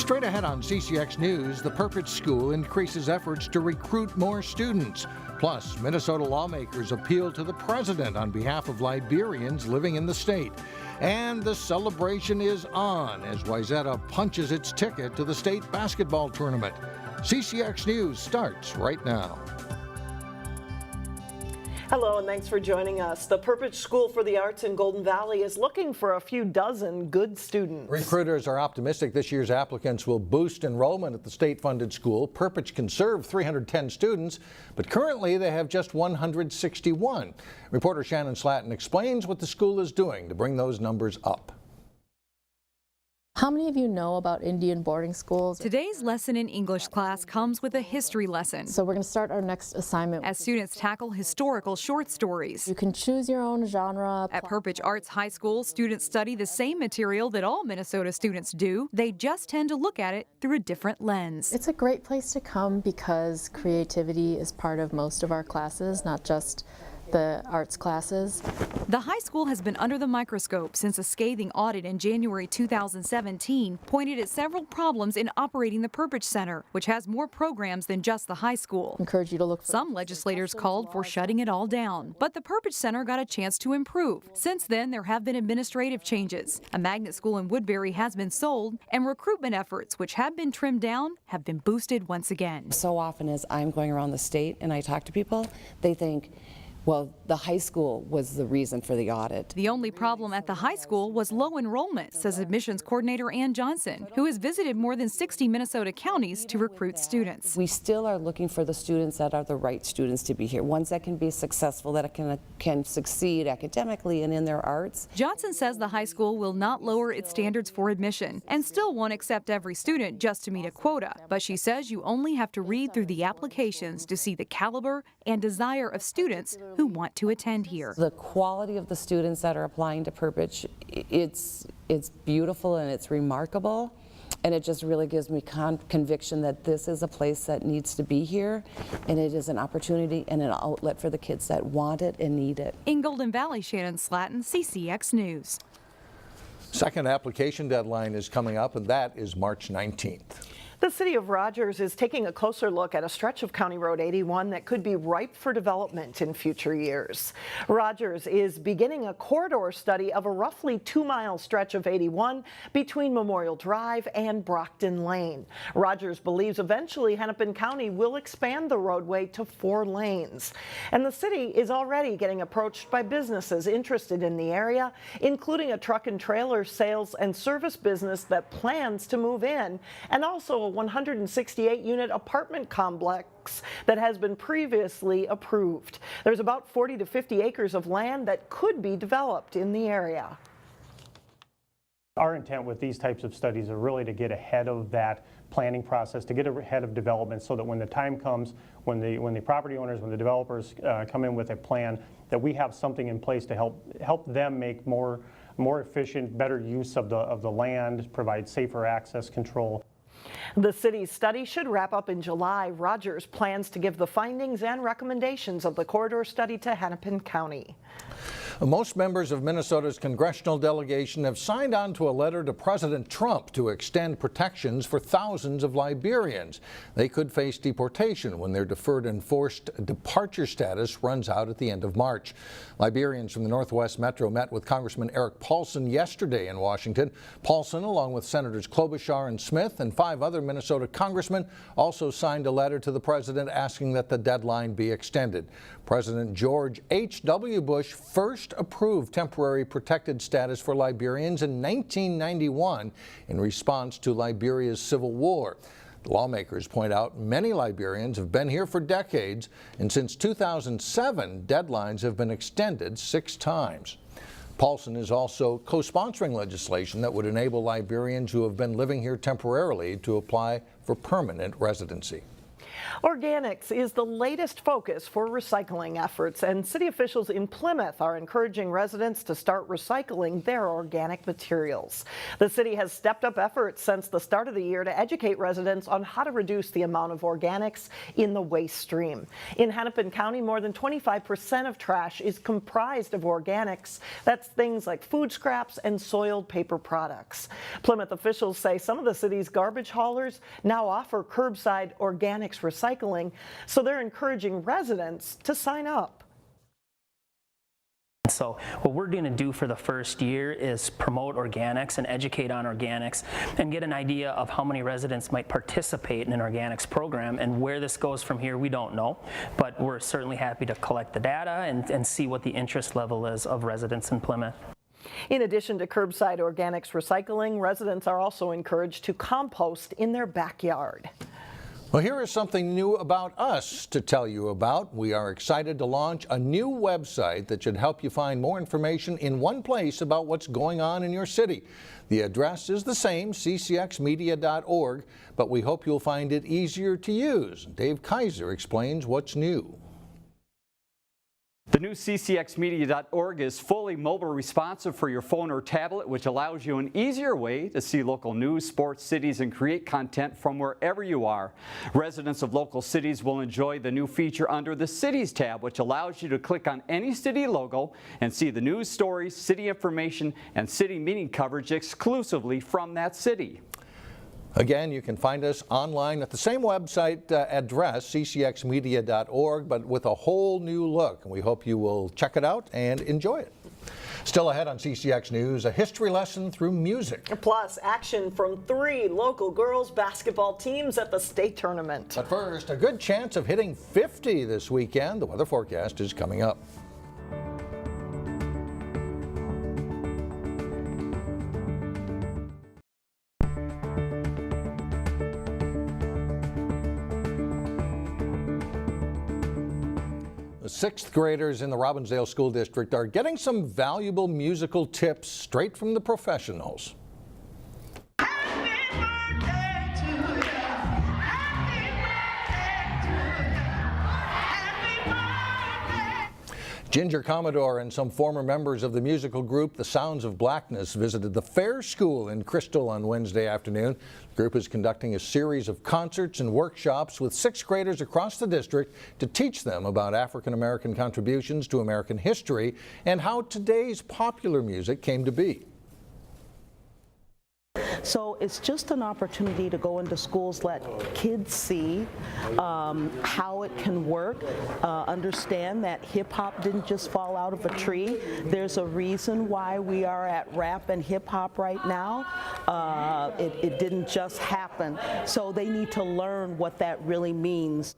Straight ahead on CCX News, the Perpich School increases efforts to recruit more students. Plus, Minnesota lawmakers appeal to the president on behalf of Liberians living in the state. And the celebration is on as Wayzata punches its ticket to the state basketball tournament. CCX News starts right now. Hello and thanks for joining us. The Perpich School for the Arts in Golden Valley is looking for a few dozen good students. Recruiters are optimistic this year's applicants will boost enrollment at the state-funded school. Perpich can serve 310 students, but currently they have just 161. Reporter Shannon Slatton explains what the school is doing to bring those numbers up. How many of you know about Indian boarding schools? Today's lesson in English class comes with a history lesson. So we're going to start our next assignment. As students tackle historical short stories. You can choose your own genre. At Perpich Arts High School, students study the same material that all Minnesota students do. They just tend to look at it through a different lens. It's a great place to come because creativity is part of most of our classes, not just the arts classes. The high school has been under the microscope since a scathing audit in January 2017 pointed at several problems in operating the Perpich Center, which has more programs than just the high school. Encourage you to look for Some legislators called for shutting it all down, but the Perpich Center got a chance to improve. Since then, there have been administrative changes. A magnet school in Woodbury has been sold, and recruitment efforts, which had been trimmed down, have been boosted once again. So often as I'm going around the state and I talk to people, they think, well, the high school was the reason for the audit. The only problem at the high school was low enrollment, says admissions coordinator Ann Johnson, who has visited more than 60 Minnesota counties to recruit students. We still are looking for the students that are the right students to be here, ones that can be successful, that can succeed academically and in their arts. Johnson says the high school will not lower its standards for admission and still won't accept every student just to meet a quota. But she says you only have to read through the applications to see the caliber and desire of students who want to attend here. The quality of the students that are applying to Perpich, it's beautiful and it's remarkable, and it just really gives me conviction that this is a place that needs to be here, and it is an opportunity and an outlet for the kids that want it and need it. In Golden Valley, Shannon Slatton, CCX News. Second application deadline is coming up, and that is March 19th. The city of Rogers is taking a closer look at a stretch of County Road 81 that could be ripe for development in future years. Rogers is beginning a corridor study of a roughly 2-mile stretch of 81 between Memorial Drive and Brockton Lane. Rogers believes eventually Hennepin County will expand the roadway to 4 lanes. And the city is already getting approached by businesses interested in the area, including a truck and trailer sales and service business that plans to move in, and also a 168-unit apartment complex that has been previously approved. There's about 40 to 50 acres of land that could be developed in the area. Our intent with these types of studies are really to get ahead of that planning process, to get ahead of development, so that when the time comes, when the property owners, when the developers come in with a plan, that we have something in place to help them make more efficient, better use of the land, provide safer access control. The city's study should wrap up in July. Rogers plans to give the findings and recommendations of the corridor study to Hennepin County. Most members of Minnesota's congressional delegation have signed on to a letter to President Trump to extend protections for thousands of Liberians. They could face deportation when their deferred enforced departure status runs out at the end of March. Liberians from the Northwest Metro met with Congressman Eric Paulsen yesterday in Washington. Paulsen, along with Senators Klobuchar and Smith and 5 other Minnesota congressmen, also signed a letter to the president asking that the deadline be extended. President George H.W. Bush first approved temporary protected status for Liberians in 1991 in response to Liberia's civil war. The lawmakers point out many Liberians have been here for decades, and since 2007, deadlines have been extended 6 times. Paulsen is also co-sponsoring legislation that would enable Liberians who have been living here temporarily to apply for permanent residency. Organics is the latest focus for recycling efforts, and city officials in Plymouth are encouraging residents to start recycling their organic materials. The city has stepped up efforts since the start of the year to educate residents on how to reduce the amount of organics in the waste stream. In Hennepin County, more than 25% of trash is comprised of organics. That's things like food scraps and soiled paper products. Plymouth officials say some of the city's garbage haulers now offer curbside organics recycling, so they're encouraging residents to sign up. So what we're going to do for the first year is promote organics and educate on organics and get an idea of how many residents might participate in an organics program. And where this goes from here, we don't know, but we're certainly happy to collect the data and see what the interest level is of residents in Plymouth. In addition to curbside organics recycling, residents are also encouraged to compost in their backyard. Well, here is something new about us to tell you about. We are excited to launch a new website that should help you find more information in one place about what's going on in your city. The address is the same, ccxmedia.org, but we hope you'll find it easier to use. Dave Kaiser explains what's new. The new CCXmedia.org is fully mobile responsive for your phone or tablet, which allows you an easier way to see local news, sports, cities, and create content from wherever you are. Residents of local cities will enjoy the new feature under the Cities tab, which allows you to click on any city logo and see the news stories, city information, and city meeting coverage exclusively from that city. Again, you can find us online at the same website address, ccxmedia.org, but with a whole new look. And we hope you will check it out and enjoy it. Still ahead on CCX News, a history lesson through music. Plus, action from 3 local girls basketball teams at the state tournament. But first, a good chance of hitting 50 this weekend. The weather forecast is coming up. The 6th graders in the Robbinsdale School District are getting some valuable musical tips straight from the professionals. Ginger Commodore and some former members of the musical group The Sounds of Blackness visited the Fair School in Crystal on Wednesday afternoon. The group is conducting a series of concerts and workshops with 6th graders across the district to teach them about African American contributions to American history and how today's popular music came to be. So it's just an opportunity to go into schools, let kids see how it can work, understand that hip-hop didn't just fall out of a tree. There's a reason why we are at rap and hip-hop right now. It didn't just happen. So they need to learn what that really means.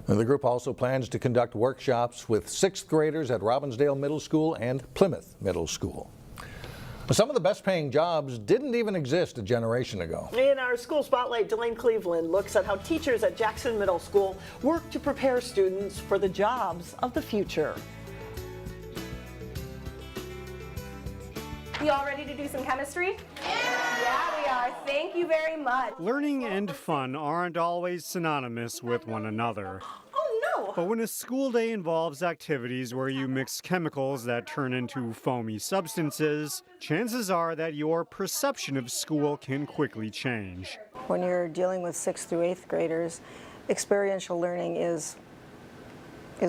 The group also plans to conduct workshops with 6th graders at Robbinsdale Middle School and Plymouth Middle School. Some of the best paying jobs didn't even exist a generation ago. In our School Spotlight, Delane Cleveland looks at how teachers at Jackson Middle School work to prepare students for the jobs of the future. You all ready to do some chemistry? Yeah, we are. Thank you very much. Learning and fun aren't always synonymous with one another. But when a school day involves activities where you mix chemicals that turn into foamy substances, chances are that your perception of school can quickly change. When you're dealing with 6th through 8th graders, experiential learning is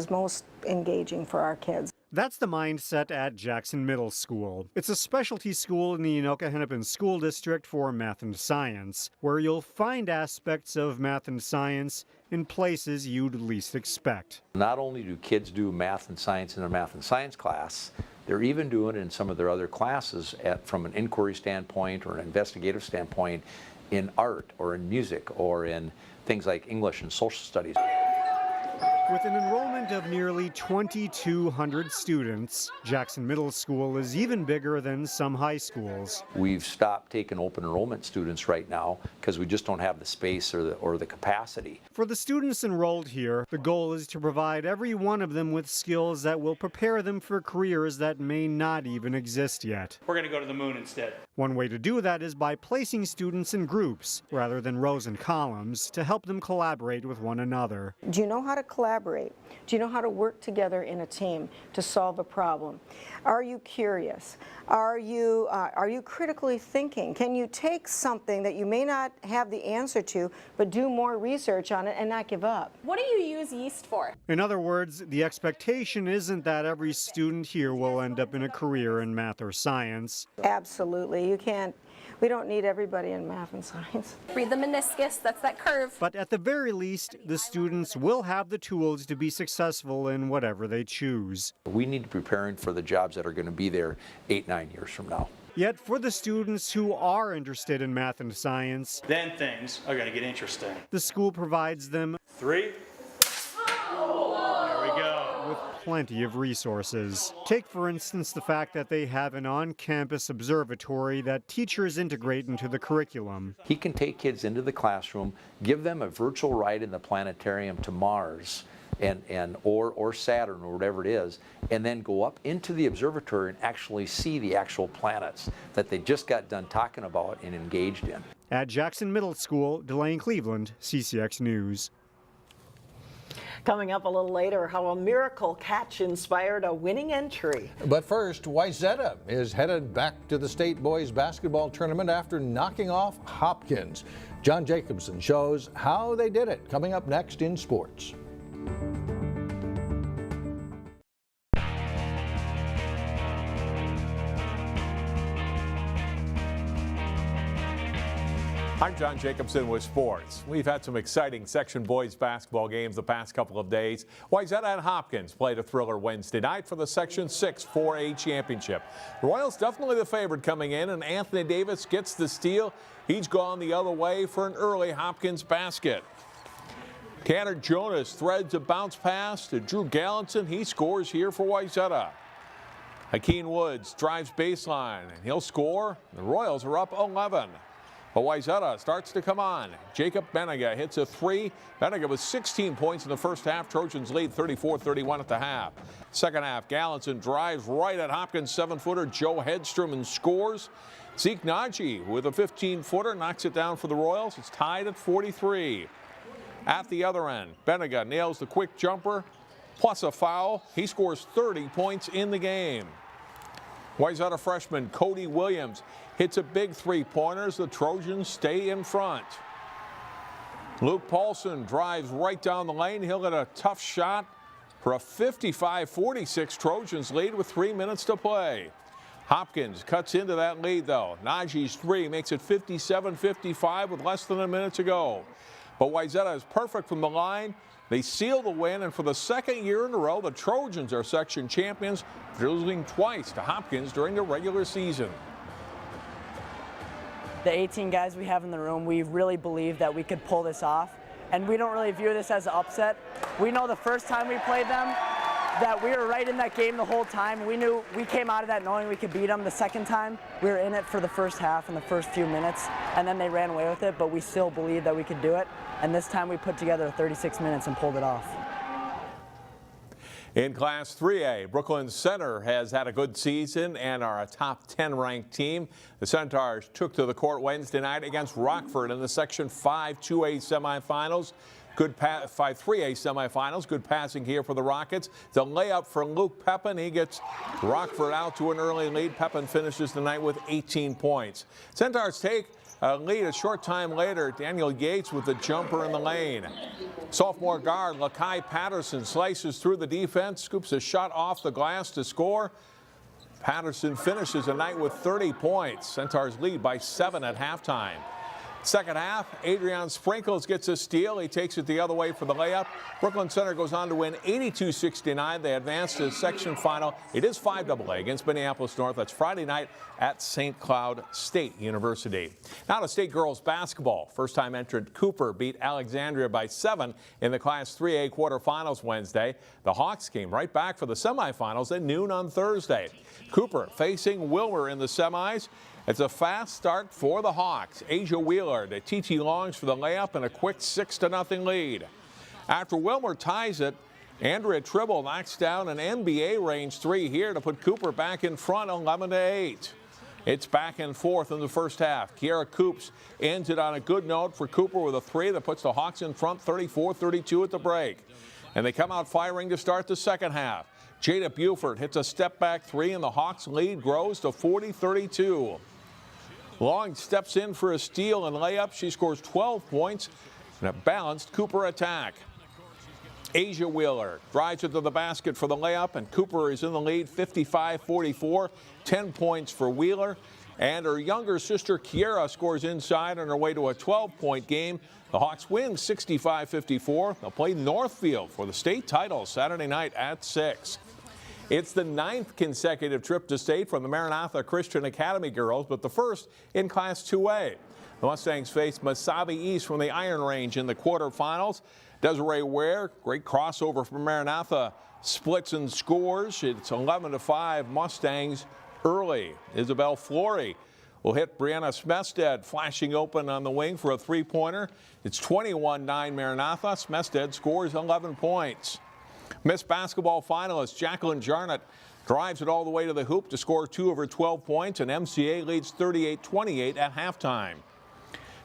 most engaging for our kids. That's the mindset at Jackson Middle School. It's a specialty school in the Anoka-Hennepin School District for math and science, where you'll find aspects of math and science in places you'd least expect. Not only do kids do math and science in their math and science class, they're even doing it in some of their other classes from an inquiry standpoint or an investigative standpoint in art or in music or in things like English and social studies. With an enrollment of nearly 2,200 students, Jackson Middle School is even bigger than some high schools. We've stopped taking open enrollment students right now because we just don't have the space or the capacity. For the students enrolled here, the goal is to provide every one of them with skills that will prepare them for careers that may not even exist yet. We're going to go to the moon instead. One way to do that is by placing students in groups rather than rows and columns to help them collaborate with one another. Do you know how to collaborate? Do you know how to work together in a team to solve a problem? Are you curious? Are you critically thinking? Can you take something that you may not have the answer to, but do more research on it and not give up? What do you use yeast for? In other words, the expectation isn't that every student here will end up in a career in math or science. Absolutely. We don't need everybody in math and science. Read the meniscus, that's that curve. But at the very least, the students will have the tools to be successful in whatever they choose. We need to be preparing for the jobs that are going to be there 8-9 years from now. Yet for the students who are interested in math and science, Then things are going to get interesting. the school provides them 3. There we go. with plenty of resources. Take, for instance, the fact that they have an on-campus observatory that teachers integrate into the curriculum. He can take kids into the classroom, give them a virtual ride in the planetarium to Mars or Saturn or whatever it is, and then go up into the observatory and actually see the actual planets that they just got done talking about and engaged in. At Jackson Middle School, Delane Cleveland, CCX News. Coming up a little later, how a miracle catch inspired a winning entry. But first, Wayzata is headed back to the state boys basketball tournament after knocking off Hopkins. John Jacobson shows how they did it, coming up next in sports. I'm John Jacobson with sports. We've had some exciting section boys basketball games the past couple of days. Wayzata and Hopkins played a thriller Wednesday night for the Section 6 4A championship. The Royals definitely the favorite coming in, and Anthony Davis gets the steal. He's gone the other way for an early Hopkins basket. Tanner Jonas threads a bounce pass to Drew Gallinson. He scores here for Wayzata. Hakeem Woods drives baseline, and he'll score. The Royals are up 11. But Wayzata starts to come on. Jacob Benega hits a three. Benega with 16 points in the first half. Trojans lead 34-31 at the half. Second half, Gallinson drives right at Hopkins' 7-footer. Joe Hedstrom and scores. Zeke Najee with a 15-footer knocks it down for the Royals. It's tied at 43. At the other end, Benega nails the quick jumper plus a foul. He scores 30 points in the game. Wayzata freshman Cody Williams hits a big three-pointers. The Trojans stay in front. Luke Paulsen drives right down the lane. He'll get a tough shot for a 55-46 Trojans lead with 3 minutes to play. Hopkins cuts into that lead, though. Najee's three makes it 57-55 with less than a minute to go. But Wayzata is perfect from the line. They seal the win, and for the second year in a row, the Trojans are section champions, losing twice to Hopkins during the regular season. The 18 guys we have in the room, we really believe that we could pull this off, and we don't really view this as an upset. We know the first time we played them that we were right in that game the whole time. We knew we came out of that knowing we could beat them. The second time, we were in it for the first half and the first few minutes, and then they ran away with it, but we still believed that we could do it. And this time we put together 36 minutes and pulled it off. In Class 3A, Brooklyn Center has had a good season and are a top 10 ranked team. The Centaurs took to the court Wednesday night against Rockford in the Section 5 2A semifinals. Good 5 3A semifinals. Good passing here for the Rockets. It's a layup for Luke Pepin. He gets Rockford out to an early lead. Pepin finishes the night with 18 points. Centaurs take a lead a short time later. Daniel Yates with the jumper in the lane. Sophomore guard Lakai Patterson slices through the defense, scoops a shot off the glass to score. Patterson finishes the night with 30 points. Centaurs lead by 7 at halftime. Second half, Adrian Sprinkles gets a steal. He takes it the other way for the layup. Brooklyn Center goes on to win 82-69. They advance to the section final. It is 5AA against Minneapolis North. That's Friday night at St. Cloud State University. Now to state girls basketball. First-time entrant Cooper beat Alexandria by 7 in the Class 3A quarterfinals Wednesday. The Hawks came right back for the semifinals at noon on Thursday. Cooper facing Wilmer in the semis. It's a fast start for the Hawks. Asia Wheeler to TT Longs for the layup and a quick 6-0 lead. After Wilmer ties it, Andrea Tribble knocks down an NBA range 3 here to put Cooper back in front 11-8. It's back and forth in the first half. Kiara Coops ends it on a good note for Cooper with a 3 that puts the Hawks in front 34-32 at the break. And they come out firing to start the second half. Jada Buford hits a step-back 3 and the Hawks lead grows to 40-32. Long steps in for a steal and layup. She scores 12 points in a balanced Cooper attack. Asia Wheeler drives it to the basket for the layup, and Cooper is in the lead 55-44. 10 points for Wheeler. And her younger sister Kiera scores inside on her way to a 12-point game. The Hawks win 65-54. They'll play Northfield for the state title Saturday night at 6. It's the 9th consecutive trip to state from the Maranatha Christian Academy girls, but the first in Class 2A. The Mustangs face Mesabi East from the Iron Range in the quarterfinals. Desiree Ware, great crossover from Maranatha, splits and scores. It's 11-5 Mustangs early. Isabel Flory will hit Brianna Smestead, flashing open on the wing for a 3-pointer. It's 21-9 Maranatha. Smestead scores 11 points. Miss Basketball finalist Jacqueline Jarnett drives it all the way to the hoop to score 2 of her 12 points, and MCA leads 38-28 at halftime.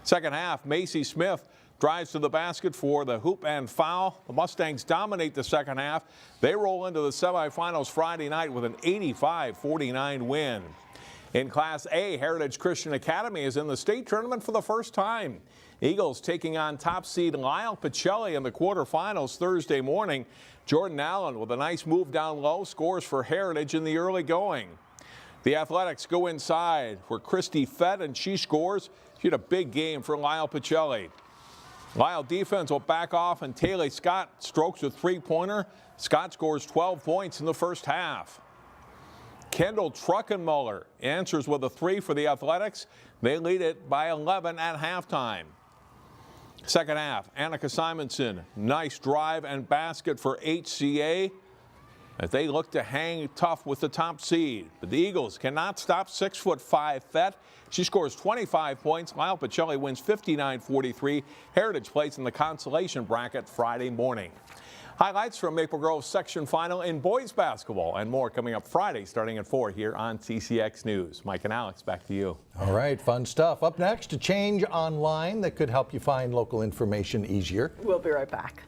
Second half, Macy Smith drives to the basket for the hoop and foul. The Mustangs dominate the second half. They roll into the semifinals Friday night with an 85-49 win. In Class A, Heritage Christian Academy is in the state tournament for the first time. Eagles taking on top seed Lyle Pacelli in the quarterfinals Thursday morning. Jordan Allen with a nice move down low scores for Heritage in the early going. The Athletics go inside for Christy Fett, and she scores. She had a big game for Lyle Pacelli. Lyle defense will back off, and Taylor Scott strokes a 3-pointer. Scott scores 12 points in the first half. Kendall Truckenmuller answers with a 3 for the Athletics. They lead it by 11 at halftime. Second half, Annika Simonson, nice drive and basket for HCA as they look to hang tough with the top seed. But the Eagles cannot stop 6'5" Fett. She scores 25 points. Lyle Pacelli wins 59-43. Heritage plays in the consolation bracket Friday morning. Highlights from Maple Grove's section final in boys basketball and more coming up Friday starting at 4 here on CCX News. Mike and Alex, back to you. All right, fun stuff. Up next, a change online that could help you find local information easier. We'll be right back.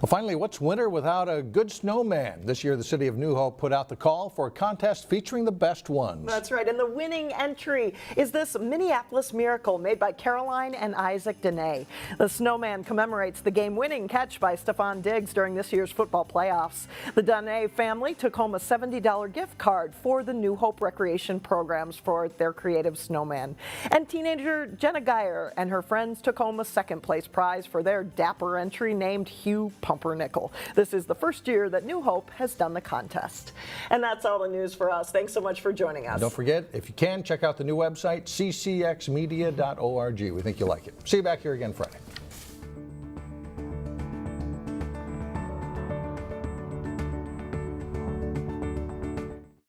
Well, finally, what's winter without a good snowman? This year, the city of New Hope put out the call for a contest featuring the best ones. That's right, and the winning entry is this Minneapolis miracle made by Caroline and Isaac Dene. The snowman commemorates the game-winning catch by Stephon Diggs during this year's football playoffs. The Dene family took home a $70 gift card for the New Hope recreation programs for their creative snowman. And teenager Jenna Geyer and her friends took home a second-place prize for their dapper entry named Hugh Pumpernickel. This is the first year that New Hope has done the contest. And that's all the news for us. Thanks so much for joining us. And don't forget, if you can, check out the new website, ccxmedia.org. We think you'll like it. See you back here again Friday.